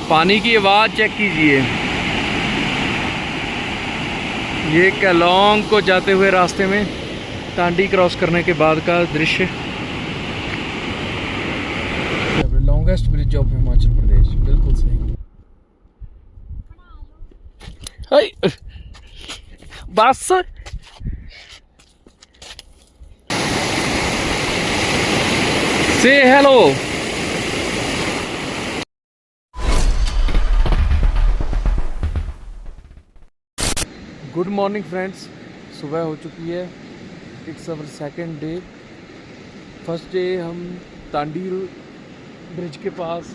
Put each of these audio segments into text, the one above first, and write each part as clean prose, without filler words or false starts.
पानी की आवाज़ चेक कीजिए। ये केलोंग को जाते हुए रास्ते में तांडी क्रॉस करने के बाद का दृश्य। Longest bridge of Himachal Pradesh, बिल्कुल सही। हाय बस से हेलो। गुड मॉर्निंग फ्रेंड्स, सुबह हो चुकी है। It's our second day. First day हम तांडी ब्रिज के पास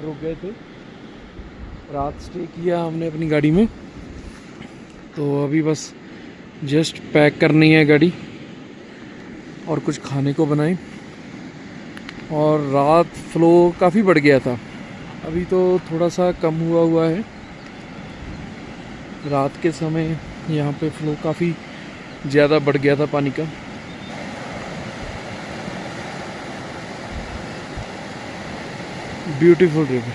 रुक गए थे, रात स्टे किया हमने अपनी गाड़ी में। तो अभी बस जस्ट पैक करनी है गाड़ी और कुछ खाने को बनाएं। और रात फ्लो काफ़ी बढ़ गया था, अभी तो थोड़ा सा कम हुआ है। रात के समय यहाँ पे फ्लो काफ़ी ज़्यादा बढ़ गया था पानी का। Beautiful river.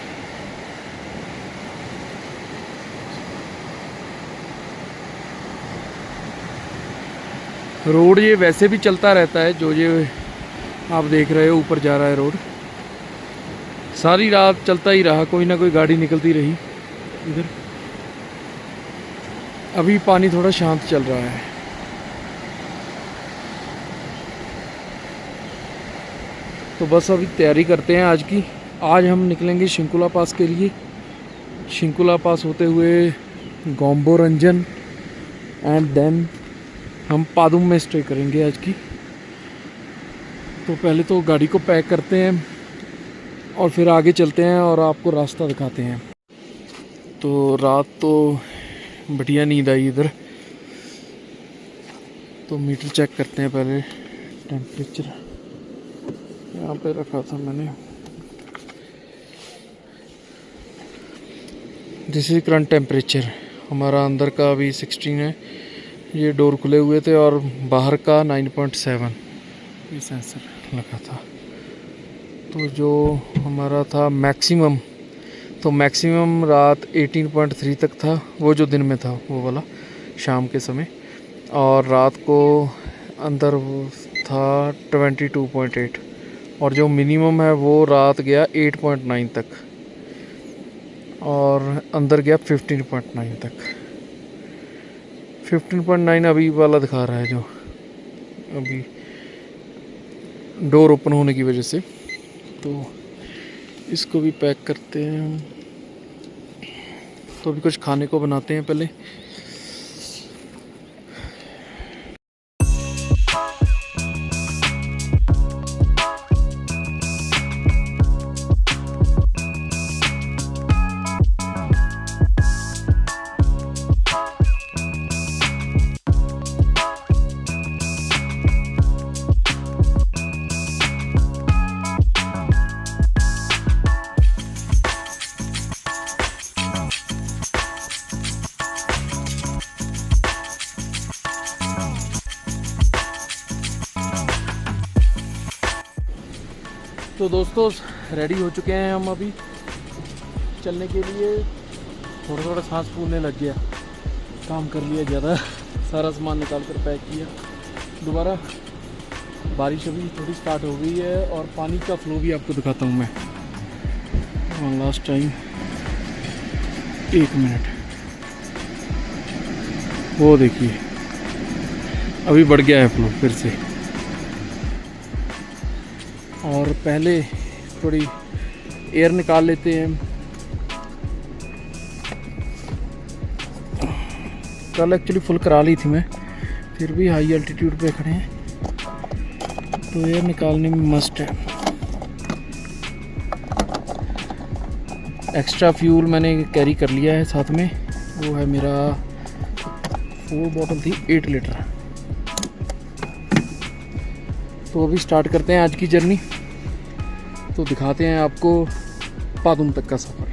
रोड ये वैसे भी चलता रहता है, जो ये आप देख रहे हो ऊपर जा रहा है रोड, सारी रात चलता ही रहा, कोई ना कोई गाड़ी निकलती रही इधर। अभी पानी थोड़ा शांत चल रहा है। तो बस अभी तैयारी करते हैं आज की। आज हम निकलेंगे शिंकुला पास के लिए। शिंकुला पास होते हुए गोम्बो रंजन एंड देन हम पादुम में स्टे करेंगे आज की। तो पहले तो गाड़ी को पैक करते हैं और फिर आगे चलते हैं और आपको रास्ता दिखाते हैं। तो रात तो बढ़िया नींद आई इधर। तो मीटर चेक करते हैं पहले। टेम्परेचर यहाँ पे रखा था मैंने। This is current temperature. हमारा अंदर का अभी 16 है, ये डोर खुले हुए थे, और बाहर का 9.7 ये सेंसर लगा था। तो जो हमारा था मैक्सिमम, तो मैक्सिमम रात 18.3 तक था, वो जो दिन में था वो वाला शाम के समय। और रात को अंदर था 22.8, और जो मिनिमम है वो रात गया 8.9 तक, और अंदर गया 15.9 तक। 15.9 अभी वाला दिखा रहा है, जो अभी डोर ओपन होने की वजह से। तो इसको भी पैक करते हैं हम। तो अभी कुछ खाने को बनाते हैं पहले। तो दोस्तों रेडी हो चुके हैं हम अभी चलने के लिए। थोड़ा थोड़ा सांस फूलने लग गया, काम कर लिया ज़्यादा, सारा सामान निकाल कर पैक किया। दोबारा बारिश अभी थोड़ी स्टार्ट हो गई है, और पानी का फ्लो भी आपको दिखाता हूँ मैं। वन लास्ट टाइम, 1 मिनट, वो देखिए अभी बढ़ गया है फ्लो फिर से। और पहले थोड़ी एयर निकाल लेते हैं। कल एक्चुअली फुल करा ली थी मैं, फिर भी हाई एल्टीट्यूड पे खड़े हैं तो एयर निकालने में मस्ट है। एक्स्ट्रा फ्यूल मैंने कैरी कर लिया है साथ में, वो है मेरा 4 बॉटल थी 8 लीटर। तो अभी स्टार्ट करते हैं आज की जर्नी। तो दिखाते हैं आपको पादुम तक का सफ़र।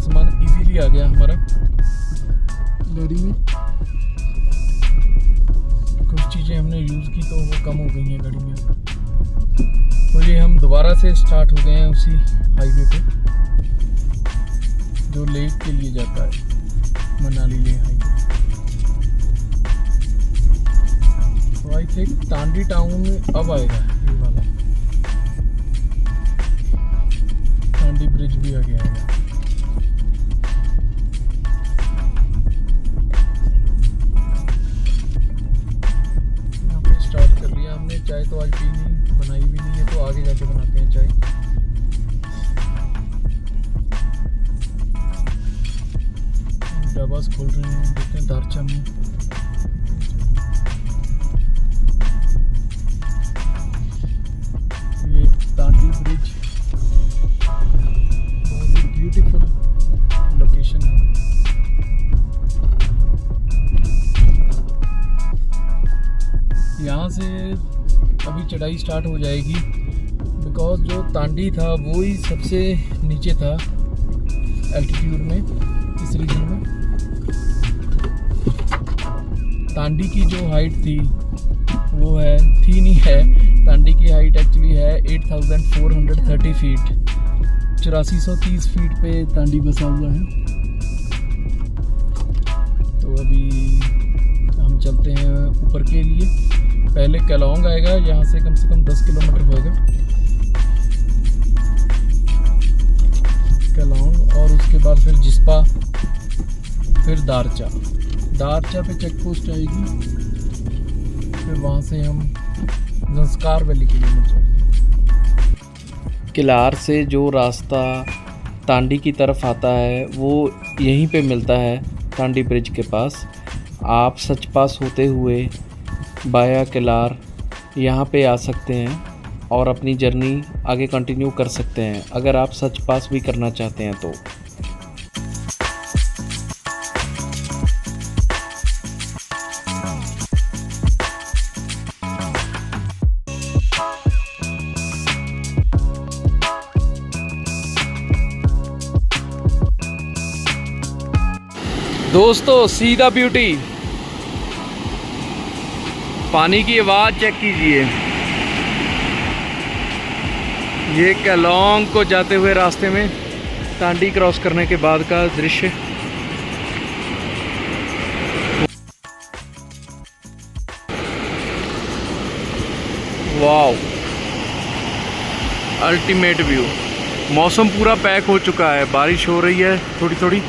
सारा सामान इजीली आ गया हमारा गाड़ी में। कुछ चीज़ें हमने यूज़ की तो वो कम हो गई हैं गाड़ी में। तो ये हम दोबारा से स्टार्ट हो गए हैं उसी हाईवे पे जो लेक के लिए जाता है, मनाली लेह हाईवे। तो आई थिंक तांडी टाउन अब आएगा ये वाला, तांडी ब्रिज भी आ गया है। यहाँ पे स्टार्ट कर लिया हमने। चाय तो आज पी नहीं, बनाई भी नहीं है, तो आगे जाके बनाते हैं चाय। ढाबास खोल रहे हैं, देखते हैं दारचा में। ये तांडी ब्रिज बहुत ही ब्यूटीफुल लोकेशन है। यहाँ से अभी चढ़ाई स्टार्ट हो जाएगी, बिकॉज जो तांडी था वो ही सबसे नीचे था एल्टीट्यूड में इस रीजन में। तांडी की जो हाइट थी वो थी नहीं है, तांडी की हाइट एक्चुअली है 8430 फीट, 8430 फीट पे तांडी बसा हुआ है। तो अभी हम चलते हैं ऊपर के लिए। पहले केलोंग आएगा, यहाँ से कम 10 किलोमीटर होएगा केलोंग, और उसके बाद फिर जिस्पा, फिर दारचा पे चेक पोस्ट आएगी। फिर वहाँ से हम ज़ंस्कार वैली के लिए जाएंगे। किलार से जो रास्ता तांडी की तरफ आता है वो यहीं पे मिलता है, तांडी ब्रिज के पास। आप सच पास होते हुए बाया किलार यहाँ पे आ सकते हैं और अपनी जर्नी आगे कंटिन्यू कर सकते हैं, अगर आप सच पास भी करना चाहते हैं तो। दोस्तों सी द ब्यूटी, पानी की आवाज़ चेक कीजिए। ये केलोंग को जाते हुए रास्ते में तांडी क्रॉस करने के बाद का दृश्य। Wow, ultimate view. मौसम पूरा पैक हो चुका है, बारिश हो रही है थोड़ी थोड़ी।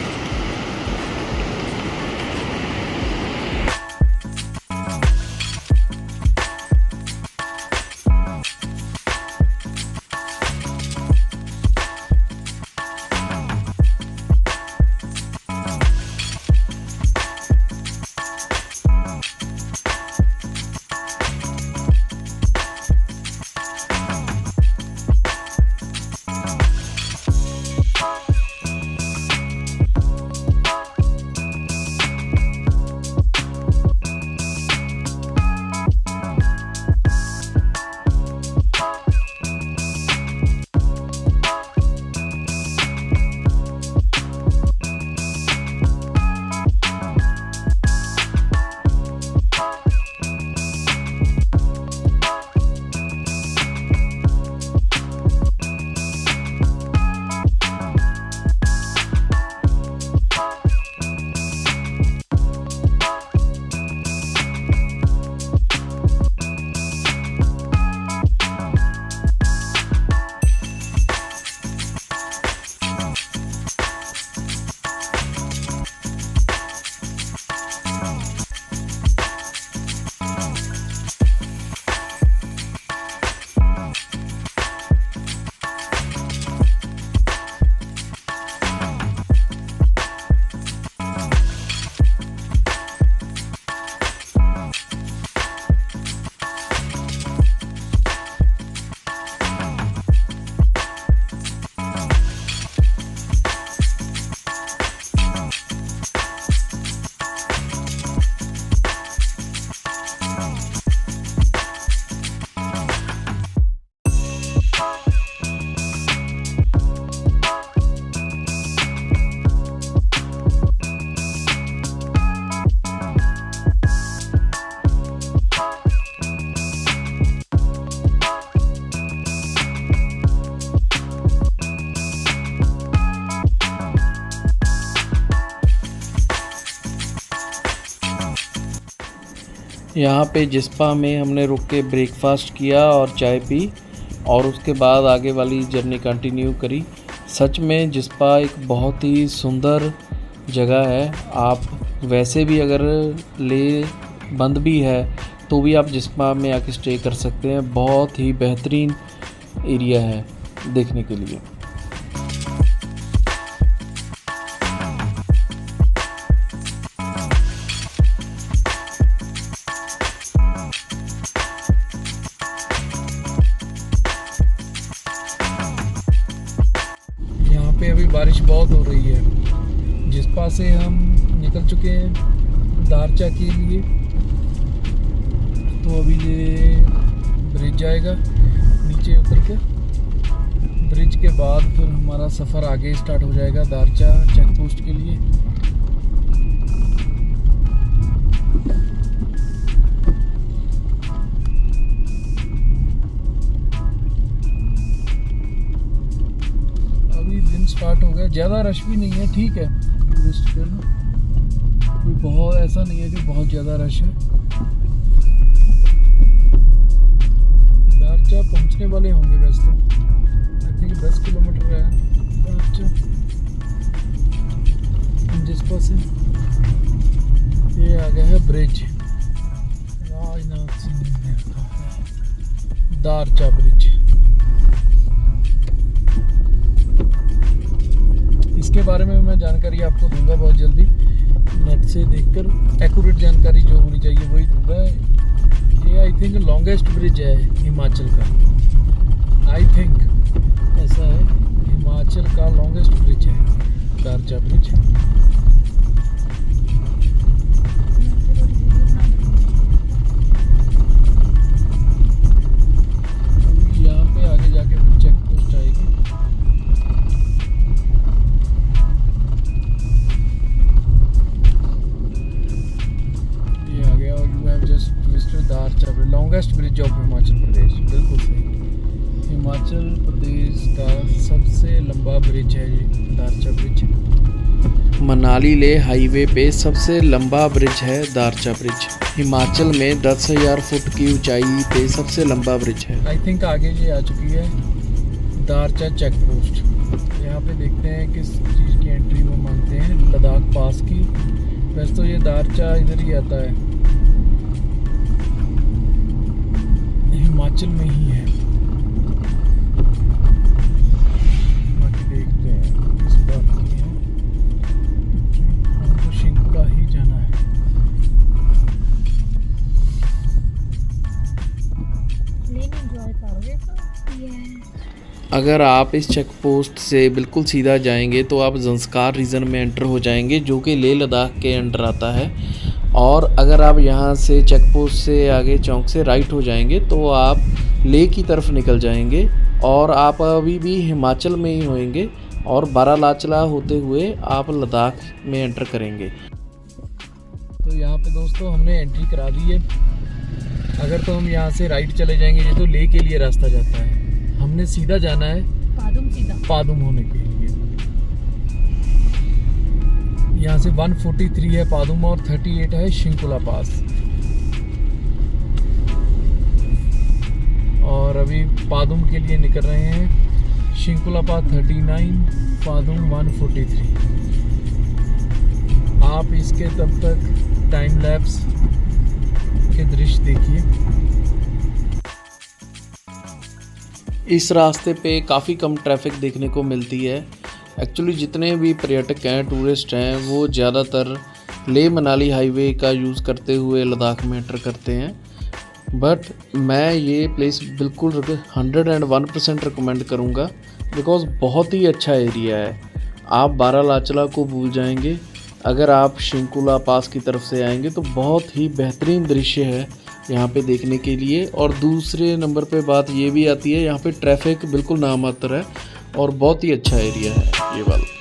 यहाँ पे जिस्पा में हमने रुक के ब्रेकफास्ट किया और चाय पी और उसके बाद आगे वाली जर्नी कंटिन्यू करी। सच में जिस्पा एक बहुत ही सुंदर जगह है। आप वैसे भी अगर ले बंद भी है तो भी आप जिस्पा में आके स्टे कर सकते हैं। बहुत ही बेहतरीन एरिया है देखने के लिए। यहाँ पे अभी बारिश बहुत हो रही है। जिस्पा से हम निकल चुके हैं दारचा के लिए। तो अभी ये ब्रिज जाएगा, नीचे उतर के ब्रिज के बाद फिर हमारा सफ़र आगे स्टार्ट हो जाएगा दारचा चेक पोस्ट के लिए। अभी दिन स्टार्ट हो गया, ज़्यादा रश भी नहीं है, ठीक है टूरिस्ट के लिए। कोई बहुत ऐसा नहीं है कि बहुत ज़्यादा रश है। दारचा पहुंचने वाले होंगे वैसे तो, आई थिंक 10 किलोमीटर है दारचा जिस्पा से। ये आ गया है ब्रिज, राजनाथ सिंह ने कहा है दारचा ब्रिज। इसके बारे में मैं जानकारी आपको दूंगा बहुत जल्दी, नेट से देखकर एक्यूरेट जानकारी जो होनी चाहिए वही दूंगा। ये आई थिंक लॉन्गेस्ट ब्रिज है हिमाचल का, आई थिंक ऐसा है। हिमाचल का लॉन्गेस्ट ब्रिज है दारचा ब्रिज। यहाँ पे आगे जाके फिर चेक पोस्ट आएगी। ये आ गया और you have just visited Darcha bridge, longest bridge of Himachal Pradesh. बिल्कुल सही, हिमाचल प्रदेश का सबसे लंबा ब्रिज है ये दारचा ब्रिज। मनाली ले हाईवे पे सबसे लंबा ब्रिज है दारचा ब्रिज। हिमाचल में 10,000 फुट की ऊंचाई पे सबसे लंबा ब्रिज है। आई थिंक आगे ये आ चुकी है दारचा चेक पोस्ट। यहाँ पे देखते हैं किस चीज़ की एंट्री वो मांगते हैं, लद्दाख पास की। वैसे तो ये दारचा इधर ही आता है, हिमाचल में ही है। बाकी देखते हैं किस बात की है। हमको शिंकुला ही जाना है। अगर आप इस चेक पोस्ट से बिल्कुल सीधा जाएंगे तो आप ज़ंस्कार रीजन में एंटर हो जाएंगे, जो कि लेह लद्दाख के अंडर आता है। और अगर आप यहाँ से चेक पोस्ट से आगे चौक से राइट हो जाएंगे तो आप लेह की तरफ निकल जाएंगे और आप अभी भी हिमाचल में ही होंगे और बारालाचला होते हुए आप लद्दाख में एंटर करेंगे। तो यहाँ पे दोस्तों हमने एंट्री करा दी है। अगर तो हम यहाँ से राइट चले जाएंगे, ये तो लेह के लिए रास्ता जाता है। हमने सीधा जाना है पादुम होने के लिए। यहाँ से 143 है पादुम और 38 है शिंकुला पास। और अभी पादुम के लिए निकल रहे हैं। शिंकुला पास 39, पादुम 143। आप इसके तब तक टाइम लैप्स के दृश्य देखिए। इस रास्ते पे काफ़ी कम ट्रैफिक देखने को मिलती है। एक्चुअली जितने भी पर्यटक हैं, टूरिस्ट हैं, वो ज़्यादातर लेह मनाली हाईवे का यूज़ करते हुए लद्दाख में एंटर करते हैं। बट मैं ये प्लेस बिल्कुल 101% रिकमेंड करूँगा, बिकॉज़ बहुत ही अच्छा एरिया है। आप बारालाचला को भूल जाएंगे। अगर आप शिंकुला पास की तरफ से आएंगे तो बहुत ही बेहतरीन दृश्य है यहाँ पे देखने के लिए। और दूसरे नंबर पे बात ये भी आती है, यहाँ पे ट्रैफिक बिल्कुल नामात्र है और बहुत ही अच्छा एरिया है ये वाला।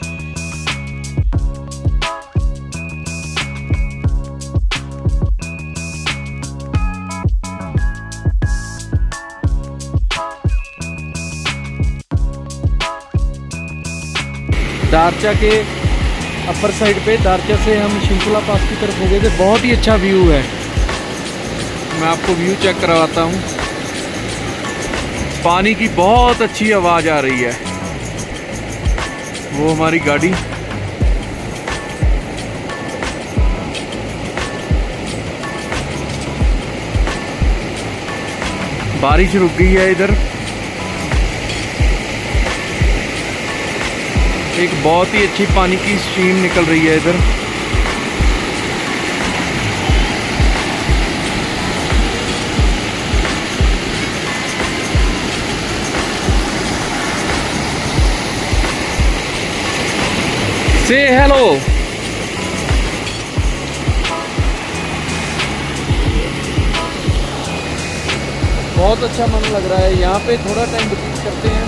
दारचा के अपर साइड पे, दारचा से हम शिंकुला पास की तरफ हो गए थे। बहुत ही अच्छा व्यू है। मैं आपको व्यू चेक करवाता हूँ। पानी की बहुत अच्छी आवाज़ आ रही है। वो हमारी गाड़ी बारिश रुक गई है। इधर एक बहुत ही अच्छी पानी की स्ट्रीम निकल रही है इधर। से हेलो। बहुत अच्छा मन लग रहा है यहाँ पे। थोड़ा टाइम बुकिंग करते हैं,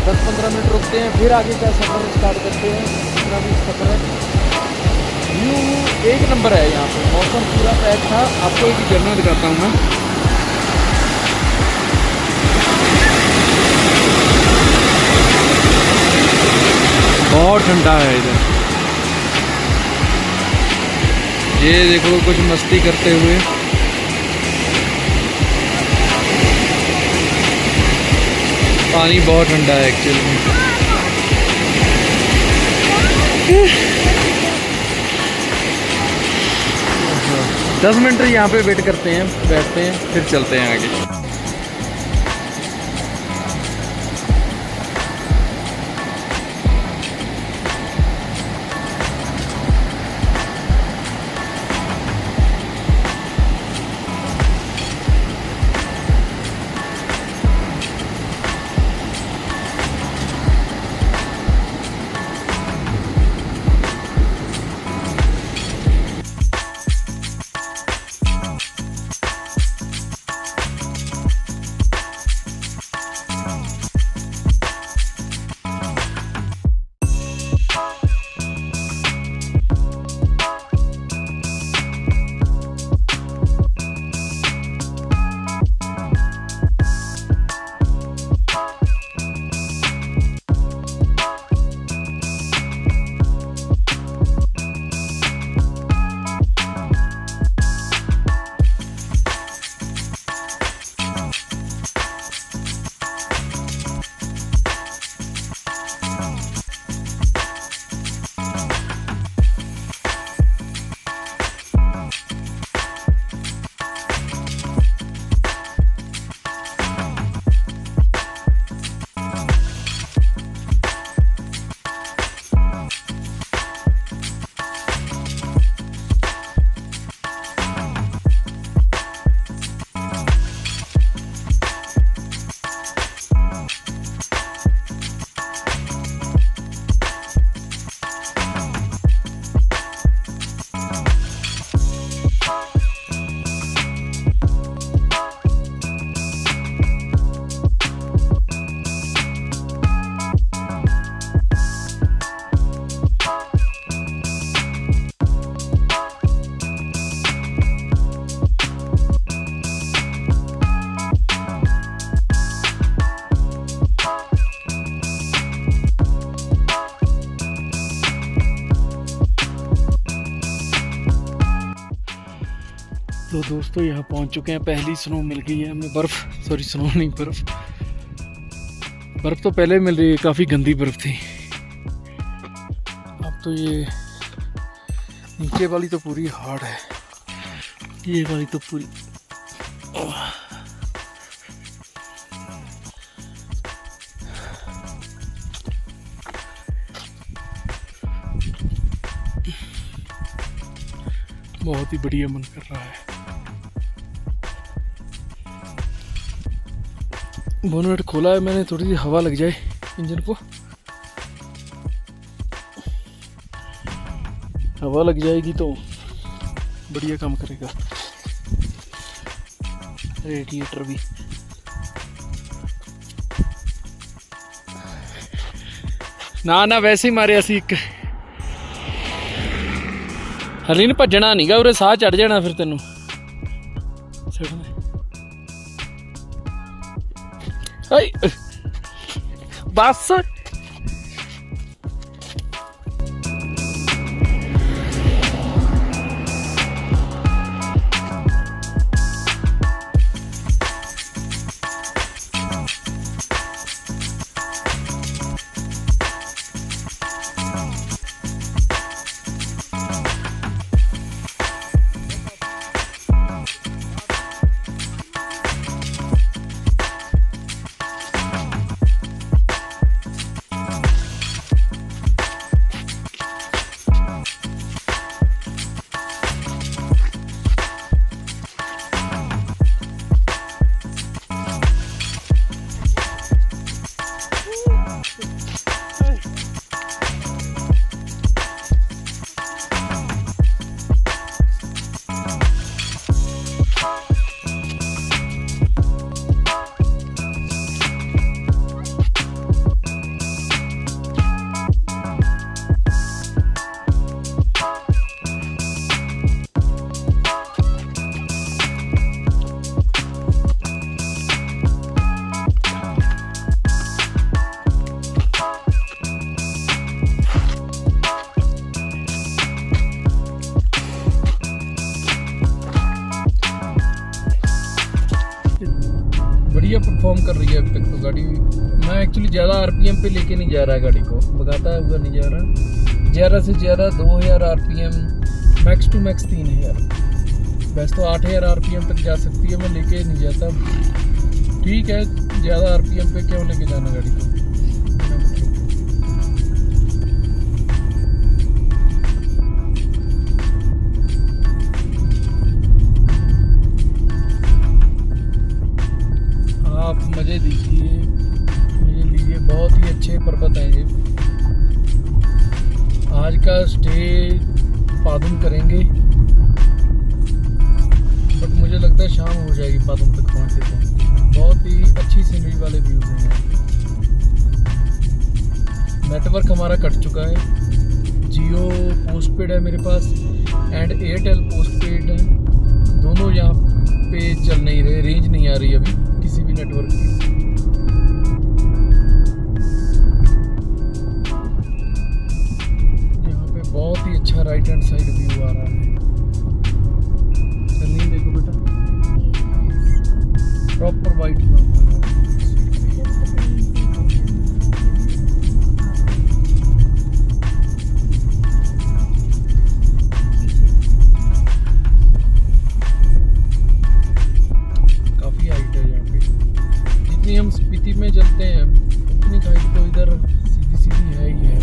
10-15 मिनट रुकते हैं, फिर आगे का सफ़र स्टार्ट करते हैं। इतना भी सफ़र है। व्यू एक नंबर है यहाँ पे। मौसम पूरा पैक था। आपको एक झरना दिखाता हूँ मैं। बहुत ठंडा है इधर। ये देखो कुछ मस्ती करते हुए। पानी बहुत ठंडा है एक्चुअली में। 10 मिनट यहाँ पे वेट करते हैं, बैठते हैं, फिर चलते हैं आगे। तो दोस्तों यहाँ पहुँच चुके हैं। पहली स्नो मिल गई है हमें। बर्फ़, सॉरी स्नो नहीं, बर्फ़। बर्फ़ तो पहले मिल रही है, काफ़ी गंदी बर्फ़ थी। अब तो ये नीचे वाली तो पूरी हार्ड है, ये वाली तो पूरी बहुत ही बढ़िया मन कर रहा है। बोनट खोला है मैंने, थोड़ी सी हवा लग जाए इंजन को। हवा लग जाएगी तो बढ़िया काम करेगा रेडिएटर भी। ना ना वैसे ही मारे असी एक हली ने भजना नहीं गा, उरे साह चढ़ जाना फिर तेनों। बस परफॉर्म कर रही है अभी तक तो गाड़ी। मैं एक्चुअली ज़्यादा आरपीएम पे लेके नहीं जा रहा गाड़ी को, भगाता हुआ नहीं जा रहा। ज़्यादा से ज़्यादा 2000 आरपीएम, मैक्स टू मैक्स 3000। वैसे तो 8000 आरपीएम तक जा सकती है, मैं लेके नहीं जाता। ठीक है, ज़्यादा आरपीएम पे क्यों लेके जाना गाड़ी को। आप मज़े लीजिए, मज़े लीजिए। बहुत ही अच्छे पर्वत हैं ये। आज का स्टे पादुम करेंगे, बट मुझे लगता है शाम हो जाएगी पादुम तक पहुँचते पहुँचते। बहुत ही अच्छी सीनरी वाले व्यूज़ हैं यहाँ पे। नेटवर्क हमारा कट चुका है। जियो पोस्ट पेड है मेरे पास एंड एयरटेल पोस्ट पेड है। दोनों यहाँ पे चल नहीं रहे, रेंज नहीं आ रही अभी किसी भी नेटवर्क की। यहाँ पे बहुत ही अच्छा राइट हैंड साइड व्यू आ रहा है। नहीं देखो बेटा, प्रॉपर वाइट आ रहा है। काफी हाइट है यहाँ पे। जितनी हम स्पीति में चलते हैं उतनी हाइट तो इधर सीधी सीधी है ही है।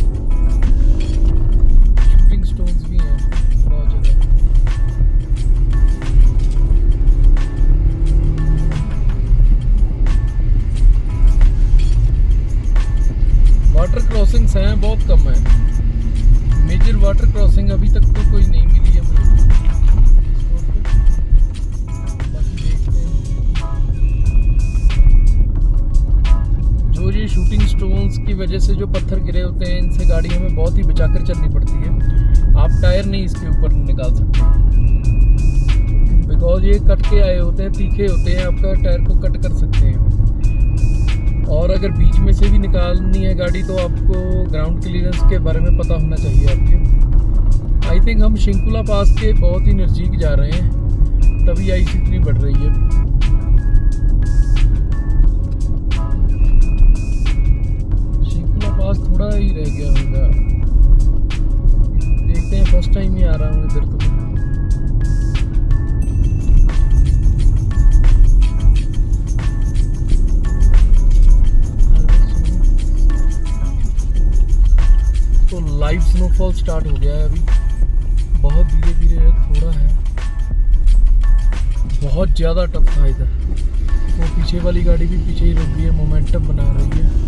शूटिंग स्टोन्स भी हैं बहुत जगह। वाटर क्रॉसिंग्स हैं, बहुत कम है। मेजर वाटर क्रॉसिंग अभी तक तो कोई नहीं मिली है मुझे इस रोड पे। बाकी देखते हैं। जो ये शूटिंग स्टोन्स की वजह से जो पत्थर गिरे होते हैं, इनसे गाड़ी हमें बहुत ही बचाकर चलनी पड़ती है। आप टायर नहीं इसके ऊपर निकाल सकते, बिकॉज ये कट के आए होते हैं, तीखे होते हैं। आपका टायर को कट कर सकते हैं। और अगर बीच में से भी निकालनी है गाड़ी तो आपको ग्राउंड क्लियरेंस के बारे में पता होना चाहिए आपके। आई थिंक हम शिंकुला पास के बहुत ही नज़दीक जा रहे हैं, तभी आइस इतनी बढ़ रही है। शिंकुला पास थोड़ा ही रह गया होगा। देखते हैं, फर्स्ट टाइम ही आ रहा हूँ इधर तो। लाइव स्नोफॉल स्टार्ट हो गया है अभी। बहुत धीरे धीरे है, थोड़ा है। बहुत ज़्यादा टफ था इधर। वो पीछे वाली गाड़ी भी पीछे ही रुक गई है, मोमेंटम बना रही है।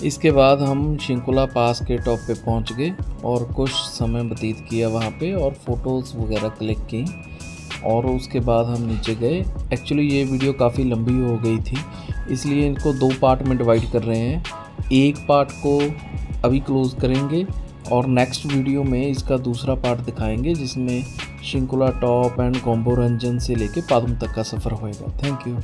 इसके बाद हम शिंकुला पास के टॉप पे पहुंच गए और कुछ समय व्यतीत किया वहाँ पे और फ़ोटोज़ वगैरह क्लिक की और उसके बाद हम नीचे गए। एक्चुअली ये वीडियो काफ़ी लंबी हो गई थी, इसलिए इनको 2 पार्ट में डिवाइड कर रहे हैं। एक पार्ट को अभी क्लोज़ करेंगे और नेक्स्ट वीडियो में इसका दूसरा पार्ट दिखाएंगे जिसमें शिंकुला टॉप एंड गोम्बो रंजन से लेके पादुम तक का सफ़र होएगा। Thank you.